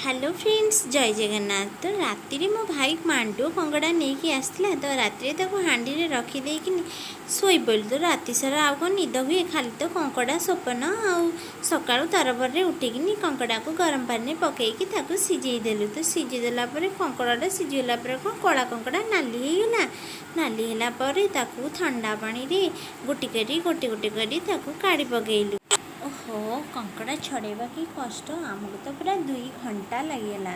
Hello friends, जय जगन्नाथ। तो राति रे मो भाई मांडू कंगड़ा नहीं कि आसला तो राति हाँडी रे रखिदे कि शोई पड़ल। तो राति सारा आउ कौन निद हुए, खाली तो कंकड़ा सपन आउ सकाळु तरबर उठिकी कंकड़ा को गरम पानी पकईकी सिझे देलु। तो सिझे देला कंकड़ा सिझीगला कौन कला कंकड़ा नाली होगा। नाली है ठंडा पानी रे गोटी करी काढ़ी पकईलु। ओहो, कंकड़ा छड़ेबा कि कष्ट, आमको तो पूरा 2 घंटा लगिगला।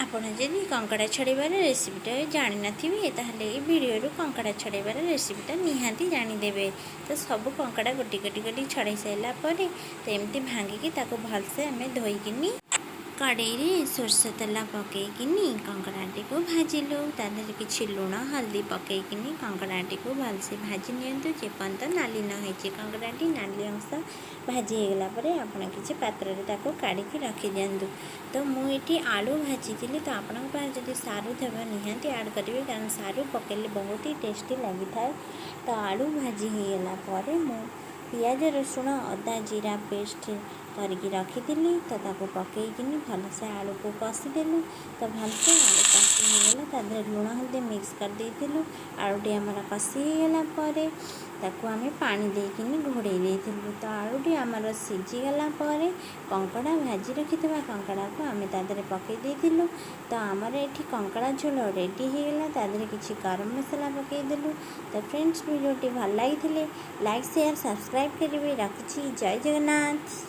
आपण जदि कंकड़ा छड़ेबार रेसिपीटा जानी नथिबे ताहले ए वीडियो कंकड़ा छड़ेबार रेसिपीटा निहाती जानीदेवे। तो सब कंकड़ा गोटी गोटी छड़े सारा पर तो एमती भांगिकी भलसे आम धोईकिनी कड़े सोरष तेल पकईकिनी कंकड़ाटी को भाजिलु। तादेहरे किछि लुण हल्दी पकईकिनी कंकड़ाटी को भलसे भाजी नियंतु जेपर्यंत नाली न होइछि। कंकड़ाटी नाली अंश भाजी होगला परे आपण किछि पात्र रे काढ़ी रखी दियंतु। तो मुझे आलू भाजी तो आपण जदि सारू थे निहाती ऐड करेंगे, कारण सारू पकेले बहुत ही टेस्टी लगी थाए। तो आलू भाजी होगला परे मु पियाज रसुण अदा जीरा पेस्ट करके रखी तो पकईकिनी भलसे आलू को कषिदेलु। तो भलसे आलू कषि होगला तादेहरे लुण हल्दी मिक्स कर देलु। आलूटी आमर कषि होगला आम पानी देकिनी घोड़े देलु। तो आलूटी आमर सिझीगला कंकड़ा भाजी रखि कंकड़ा को आम तादेहरे पकई देलु। तो आमर ये कंकड़ा झोल रेडी होगला। तादेहरे किछि गरम मसला पकईदेलु। तो फ्रेंड्स, वीडियोटी भल लगी लाइक शेयर सब्सक्राइब करेंगे। रखुछि, जय जगन्नाथ।